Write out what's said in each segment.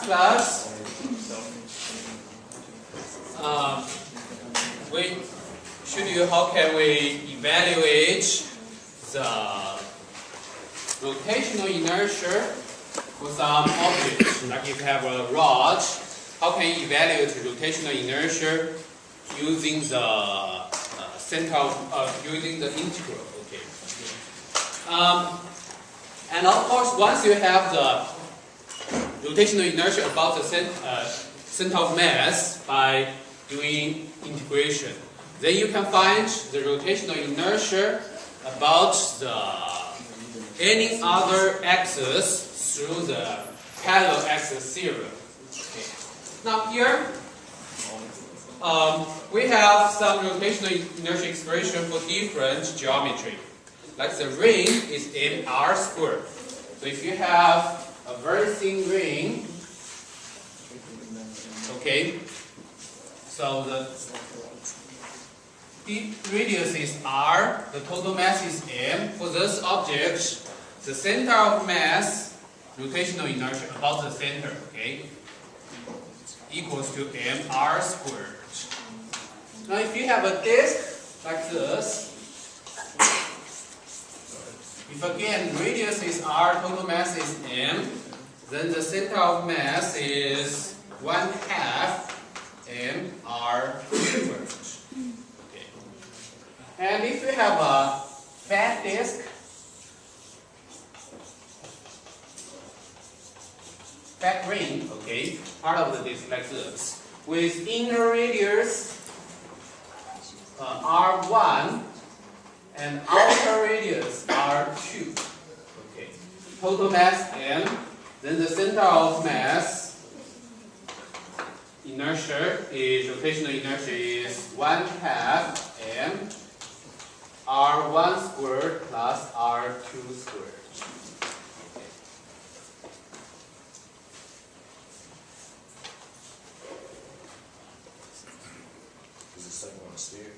class, we showed you how can we evaluate the rotational inertia for some objects. Like if you have a rod, how can you evaluate rotational inertia using the using the integral? Okay. And of course, once you have the rotational inertia about the center of mass by doing integration, then you can find the rotational inertia about any other axis through the parallel axis theorem. Okay. Now here, we have some rotational inertia expression for different geometry. Like the ring is mr squared. So if you have a very thin ring, okay, so the radius is r, the total mass is m. For this object, the center of mass, rotational inertia about the center, okay, equals to mr squared. Now if you have a disk like this, if again radius is r, total mass is m, then the center of mass is 1/2 mr squared. Okay. And if you have a fat disk, fat ring, okay, part of the disk like this, with inner radius r1 and outer radius r2. Okay, total mass m, then the center of mass inertia is rotational inertia is 1/2 m r1 squared plus r2 squared. Okay. Is the second one a sphere?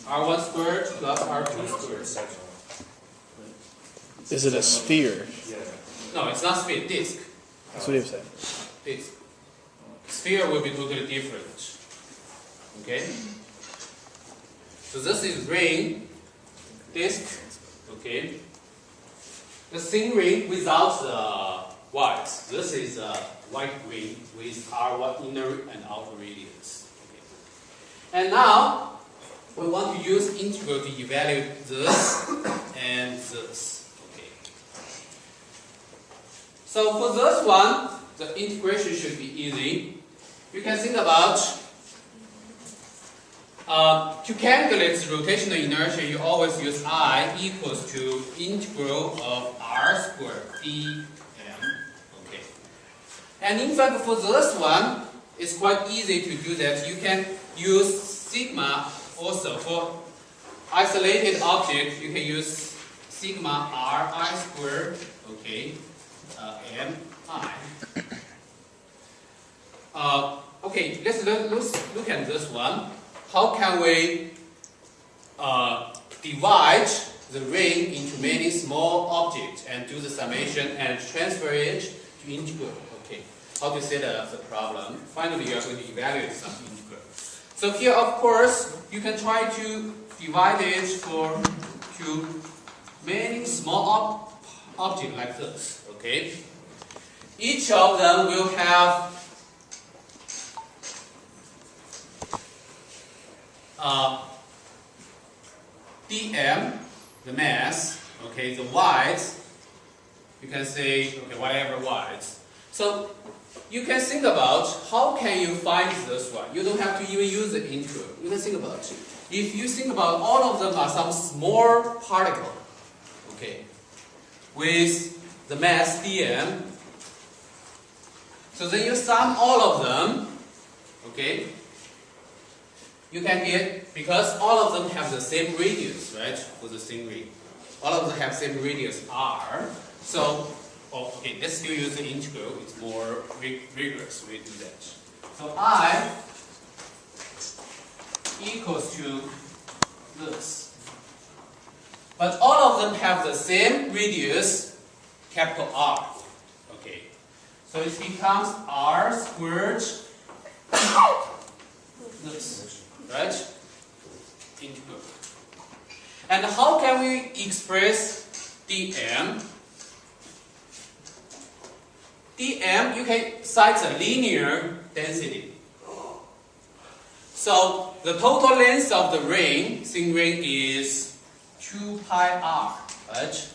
R1 squared plus R2 squared. Is it a sphere? Yeah. No, it's not sphere, disk. That's what he said. Disk. Sphere will be totally different. Okay? So this is ring, disk, okay? The thin ring without the white. This is a white ring with R1 inner and outer radius. Okay. And now, we want to use integral to evaluate this and this. Okay. So for this one, the integration should be easy. You can think about to calculate the rotational inertia, you always use I equals to integral of r squared dm. Okay. And in fact, for this one, it's quite easy to do that. You can use sigma. Also, for isolated object, you can use sigma ri squared, okay, mi. Okay, let's look at this one. How can we divide the ring into many small objects and do the summation and transfer it to integral? Okay, how to set up the problem? Finally, you are going to evaluate some integral. So here, of course, you can try to divide it to many small objects like this. Okay, each of them will have dm, the mass. Okay, the weight. You can say okay, whatever weight. So you can think about how can you find this one. You don't have to even use the integral. You can think about it. If you think about all of them are some small particle, okay, with the mass dm, so then you sum all of them, okay, you can get, because all of them have the same radius, right, for the same ring. All of them have same radius r, so okay, let's still use the integral. It's more rigorous way to do that. So I equals to this. But all of them have the same radius, capital R. So it becomes r squared this, right? Integral. And how can we express dm? dm, you can cite a linear density. So the total length of the ring, thin ring, is 2 pi r, right?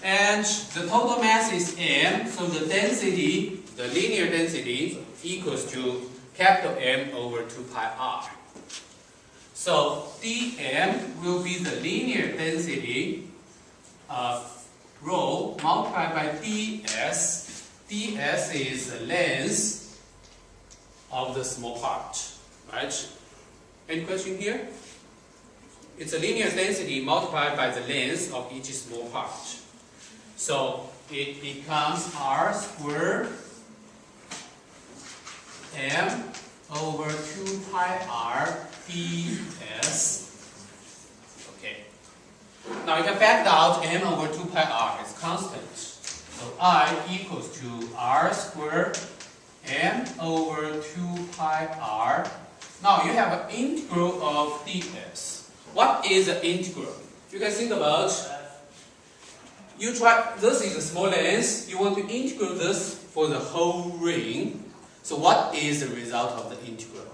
And the total mass is m, so the density, the linear density, equals to capital M over 2 pi r. So dm will be the linear density of rho multiplied by ds. ds is the length of the small part, right? Any question here? It's a linear density multiplied by the length of each small part. So it becomes r squared m over 2 pi r ds. Okay. Now you can factor out m over 2 pi r is constant. So I equals to r squared m over 2 pi r. Now you have an integral of ds. What is an integral? You can think about, this is a small length, you want to integrate this for the whole ring. So what is the result of the integral?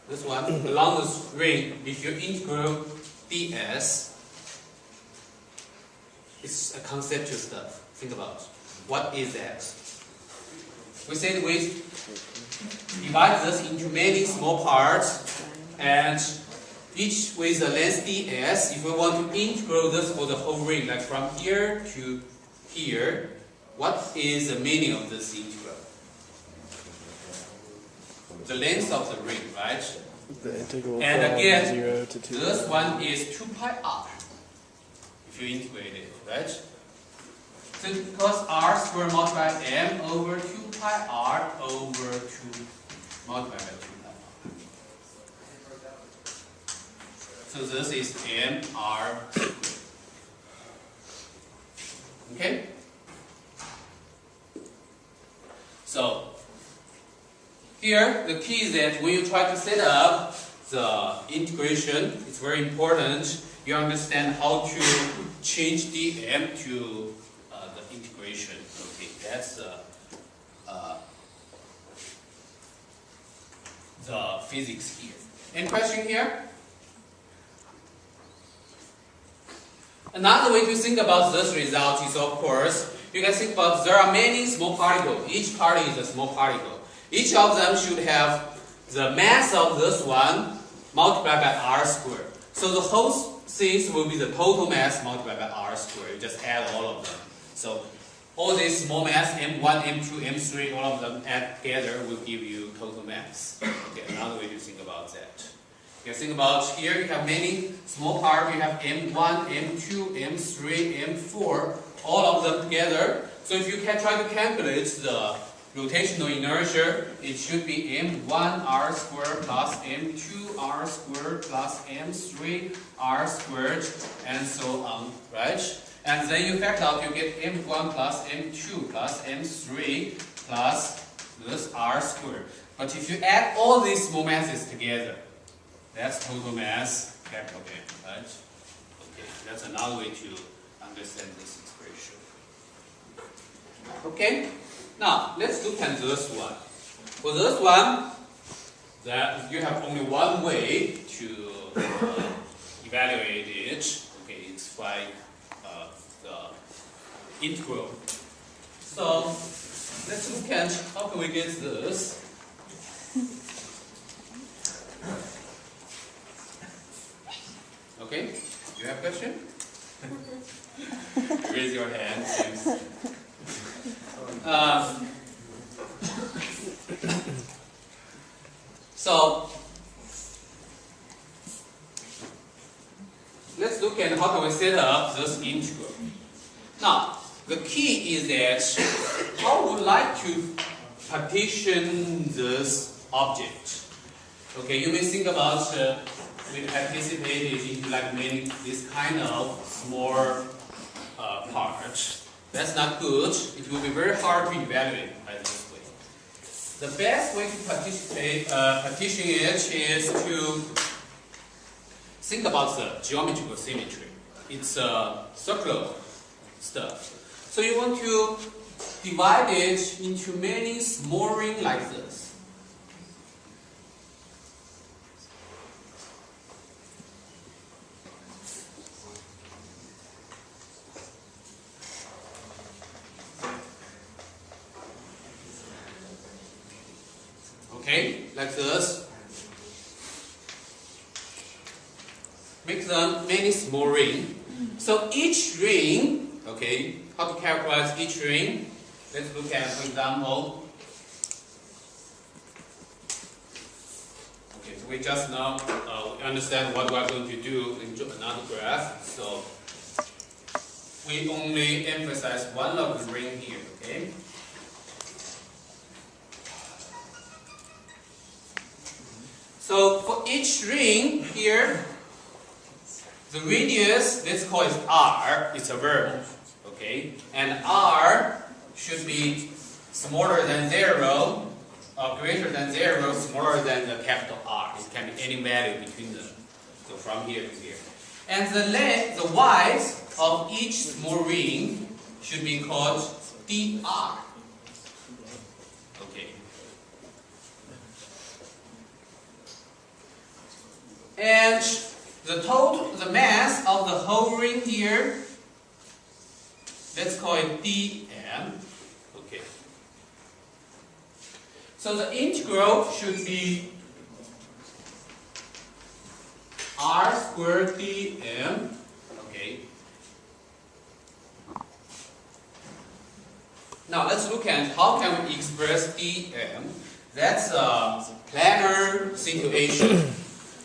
This one, along this ring, if you integrate ds, it's a conceptual stuff. Think about, what is that? We said we divide this into many small parts, and each with a length ds. If we want to integrate this for the whole ring, like from here to here, what is the meaning of this integral? The length of the ring, right? The integral And from again, 0 to 2. this one is 2 pi r. If you integrate it, right? So because r squared multiplied m over 2 pi r over 2 multiplied by 2 pi r. So this is mr squared. Okay? So here the key is that when you try to set up the integration, it's very important you understand how to change dm to the integration. Okay, that's the physics here. Any question here? Another way to think about this result is, of course, you can think about there are many small particles. Each particle is a small particle. Each of them should have the mass of this one multiplied by r squared. So the whole thing will be the total mass multiplied by r squared. You just add all of them. So all these small mass, m1, m2, m3, all of them add together will give you total mass. Okay, another way to think about that. You can think about here you have many small parts. You have m1, m2, m3, m4, all of them together. So if you can try to calculate the rotational inertia, it should be m1 r squared plus m2 r squared plus m3 r squared, and so on, right? And then you factor out, you get m1 plus m2 plus m3 plus this r squared. But if you add all these small masses together, that's total mass, capital M, right? Okay, that's another way to understand this expression. Okay? Now, let's look at this one. For this one, that you have only one way to evaluate it. Okay, it's by the integral. So, let's look at how can we get this. Okay, you have a question? Raise your hand, please. So let's look at how can we set up this integral. Now, the key is that how would you like to partition this object? Okay, you may think about we participated in like many this kind of small part. That's not good. It will be very hard to evaluate by this way. The best way to partition it is to think about the geometrical symmetry. It's circular stuff. So you want to divide it into many small rings like this. Okay, like this. Make them many small rings. So each ring, okay, how to characterize each ring? Let's look at, for example. Okay, so we just now understand what we are going to do in another graph. So we only emphasize one of the ring here, okay? So for each ring here, the radius, let's call it r, it's a variable, okay? And r should be smaller than 0, or greater than 0, smaller than the capital R. It can be any value between them. So from here to here. And the length, the width of each small ring should be called dr. Okay. And the mass of the whole ring here, let's call it dm. Okay. So the integral should be r squared dm. Okay. Now let's look at how can we express dm. That's a planar situation.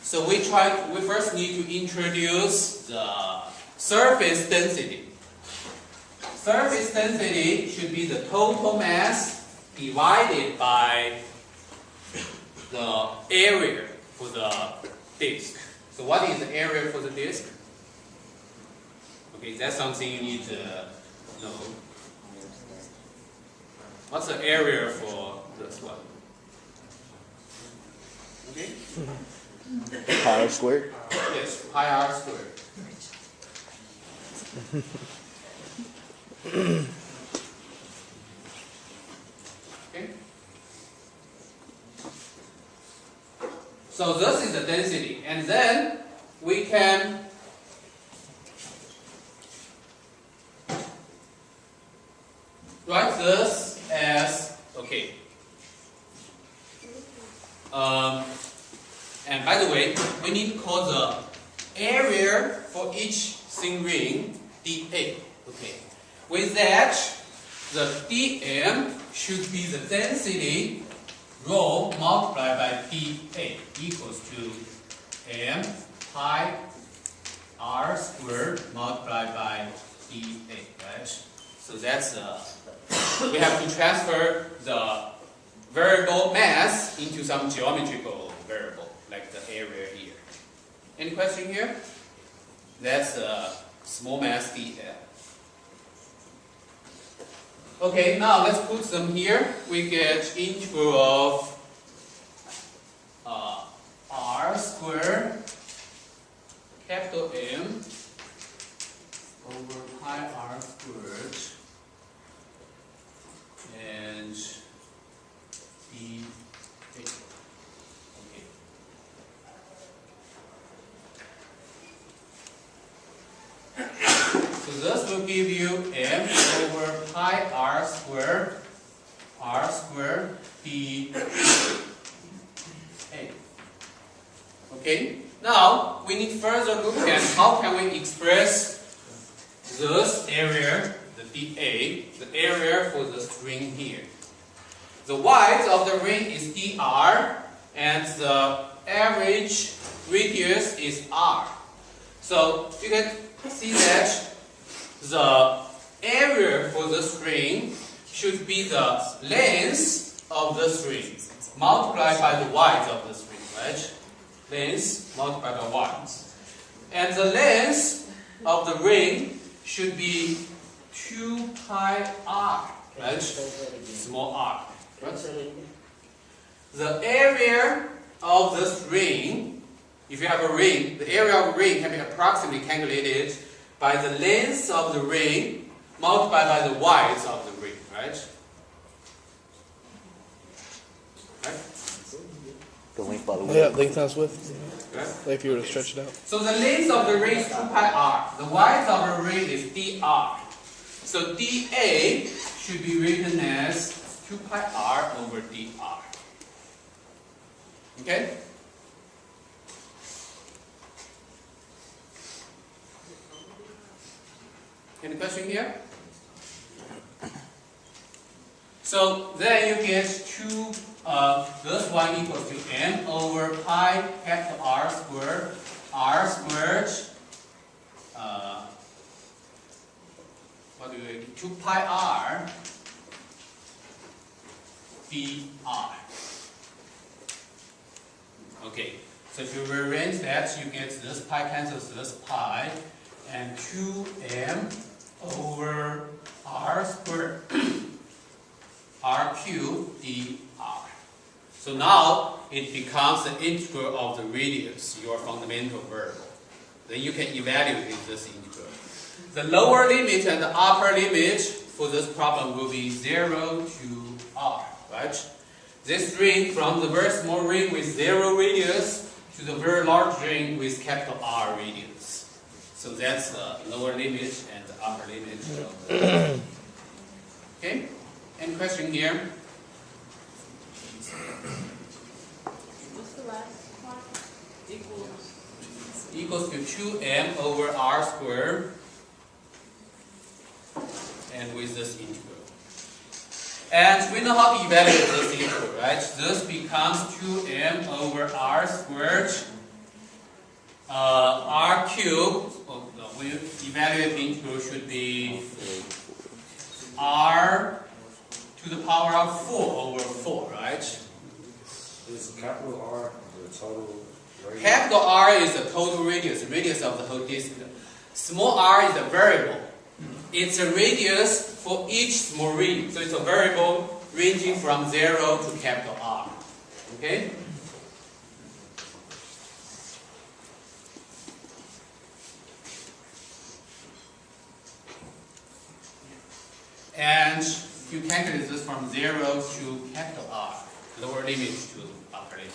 So we first need to introduce the surface density. Surface density should be the total mass divided by the area for the disk. So what is the area for the disk? Okay, that's something you need to know. What's the area for this one? Okay? Pi r squared. Yes, pi r squared. Okay. So this is the density, and then we can write this as okay. And by the way, we need to call the area for each thin ring dA. Okay. With that, the dm should be the density rho multiplied by dA equals to m pi r squared multiplied by dA. Right. So that's we have to transfer the variable mass into some geometrical variable, like the area here. Any question here? That's small mass dl. Okay, now let's put them here. We get integral of r squared capital M over pi r squared and dA. Okay. So this will give you m over pi r squared dA. Okay. Now we need further look at how can we express this area, the dA, the area for the string here. The width of the ring is dr, and the average radius is r. So you can see that the area for the string should be the length of the string multiplied by the width of the string, right? Length multiplied by width. And the length of the ring should be 2 pi r, right? Small r. Right? The area of this ring, if you have a ring, the area of the ring can be approximately calculated by the length of the ring multiplied by the width of the ring, right? Right? The length by the width. Yeah, length times width. Right? Like if you were to stretch it out. So the length of the ring is 2 pi r. The width of the ring is dr. So dA should be written as 2 pi r over dr. Okay? Any question here? So then you get 2, this one equals to m over pi capital R squared, what do you 2 pi r dr. Okay, so if you rearrange that, you get this pi cancels this pi, and 2m over r squared r cubed dr. So now it becomes the integral of the radius, your fundamental variable. Then you can evaluate this integral. The lower limit and the upper limit for this problem will be 0 to r, right? This ring from the very small ring with 0 radius to the very large ring with capital R radius. So that's the lower limit and the upper limit of the okay? Any question here? What's the last one? Equals to 2m over r squared, and with this integral. And we know how to evaluate this integral, right? This becomes 2m over r squared, r cubed. Oh, no, we evaluate the integral should be r to the power of 4 over 4, right? Is capital R the total radius? Capital R is the total radius, radius of the whole disk. Small r is a variable. It's a radius for each small ring. So it's a variable ranging from 0 to capital R. Okay? And you calculate this from 0 to capital R, lower limit to upper limit.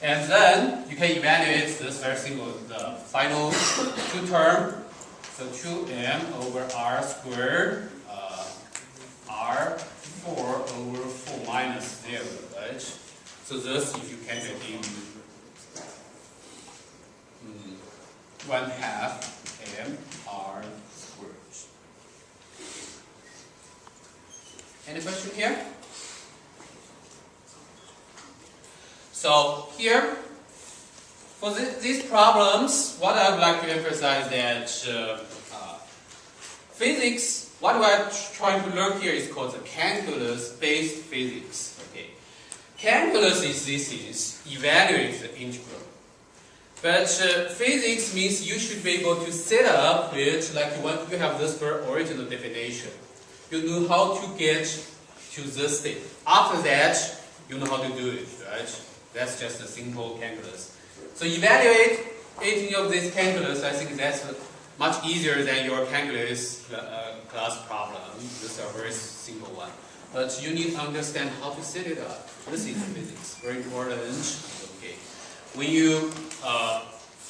And then you can evaluate this very simple, the final two term. So 2m over r squared, r4 over 4 minus 0, right? So this, if you calculate, you 1/2 m r squared. Any question here? So here, for these problems, what I would like to emphasize that physics, what we are trying to learn here is called the calculus-based physics. Okay, calculus is evaluate the integral, but physics means you should be able to set up it like when you have this very original definition. You know how to get to this state. After that, you know how to do it, right? That's just a simple calculus. So evaluate any of these calculus. I think that's much easier than your calculus class problem. This is a very simple one. But you need to understand how to set it up. This is physics, very important. Okay. When you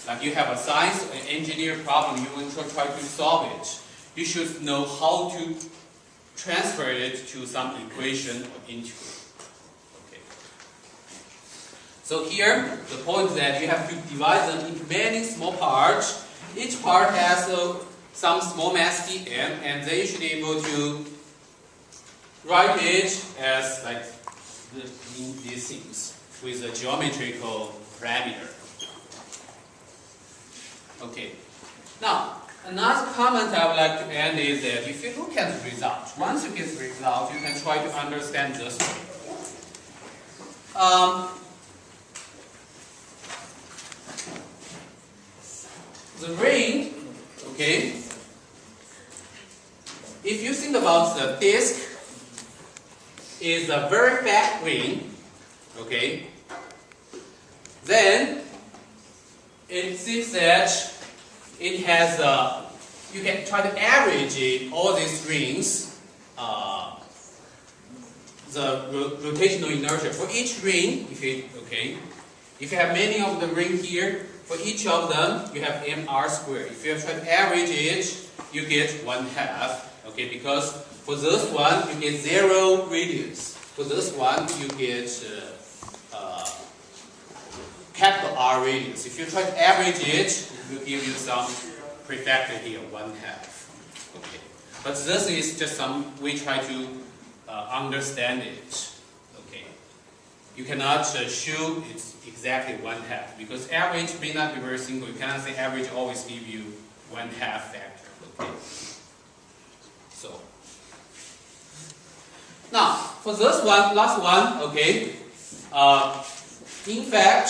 like you have a science or engineer problem, you want to try to solve it. You should know how to transfer it to some equation or integral. So here, the point is that you have to divide them into many small parts. Each part has some small mass dm, and then you should be able to write it as like these things with a geometrical parameter. Okay. Now, another comment I would like to end is that if you look at the result, once you get the result, you can try to understand this one. The ring, okay, if you think about the disk is a very fat ring, okay, then it seems that it has you can try to average all these rings, the rotational inertia for each ring. If you have many of the ring here, for each of them you have mr squared. If you try to average it, you get 1/2. Okay, because for this one you get 0 radius. For this one you get capital R radius. If you try to average it, it will give you some prefactor here, 1/2. Okay, but this is just some we try to understand it. Okay, you cannot show it's exactly 1/2 because average may not be very simple. You cannot say average always give you 1/2 factor. Okay, so now for this one, last one. Okay, in fact,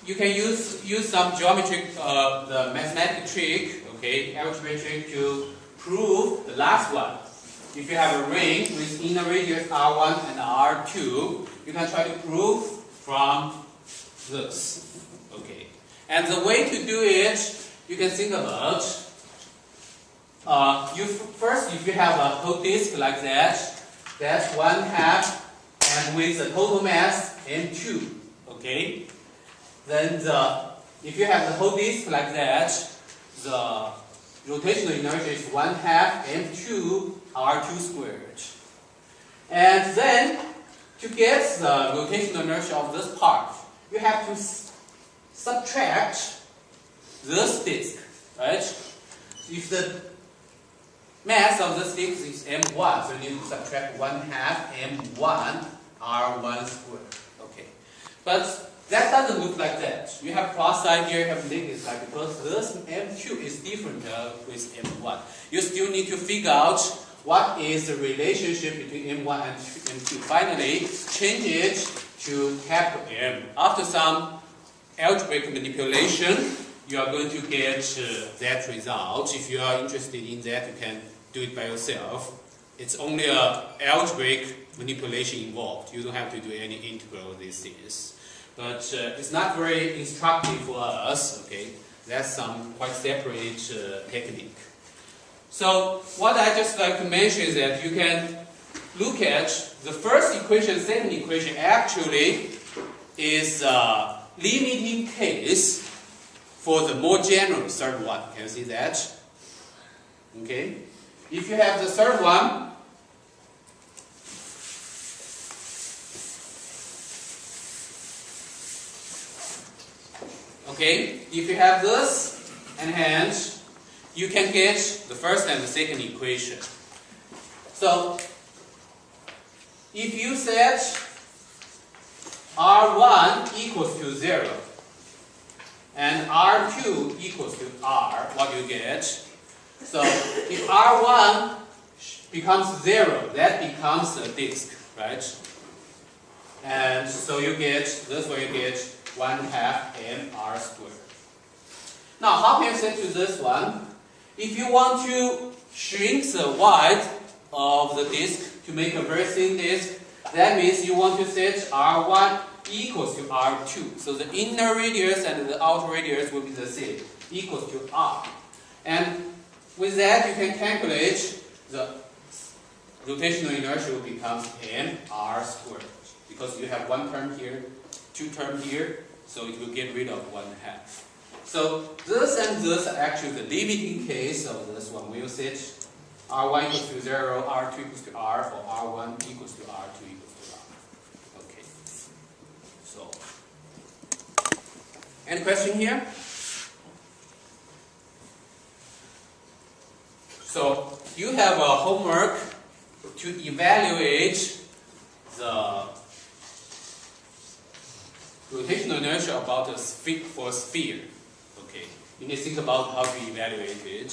you can use some geometric, the mathematical trick, okay, algebra trick to prove the last one. If you have a ring with inner radius R1 and R2, you can try to prove from this, okay. And the way to do it, you can think about, first if you have a whole disk like that, that's 1/2, and with a total mass m2, okay. Then if you have the whole disk like that, the rotational inertia is 1/2 m2 r2 squared. And then to get the rotational inertia of this part, you have to subtract this disk, right? If the mass of this disk is m1, so you need to subtract 1/2 m1 r1 squared. Okay, but that doesn't look like that. You have plus side here, you have negative side, because this m2 is different with m1. You still need to figure out what is the relationship between m1 and m2. Finally, change it to capital M. After some algebraic manipulation, you are going to get that result. If you are interested in that, you can do it by yourself. It's only an algebraic manipulation involved. You don't have to do any integral of these things. But it's not very instructive for us, okay? That's some quite separate technique. So what I just like to mention is that you can look at the first equation, second equation actually is a limiting case for the more general third one. Can you see that? Okay? If you have the third one, okay, if you have this, and hence you can get the first and the second equation. So if you set R1 equals to 0 and R2 equals to R, what do you get? So if R1 becomes 0, that becomes a disk, right? And so you get, this way you get 1/2 mr squared. Now, how can you set to this one? If you want to shrink the width of the disk to make a very thin disk, that means you want to set R1 equals to R2. So the inner radius and the outer radius will be the same, equals to R. And with that, you can calculate the rotational inertia will become mr squared. Because you have one term here, two terms here, so it will get rid of 1/2. So this and this are actually the limiting case of this one. We will set R1 equals to 0, R2 equals to R, or R1 equals to R2 equals to R. Okay. So, any question here? So you have a homework to evaluate the rotational inertia about a sphere. Okay, you need to think about how to evaluate it.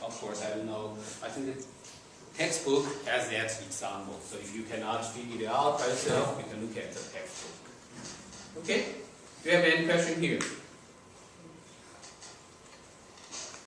Of course, I don't know. I think the textbook has that example. So if you cannot figure it out by yourself, you can look at the textbook. Okay? Do you have any question here?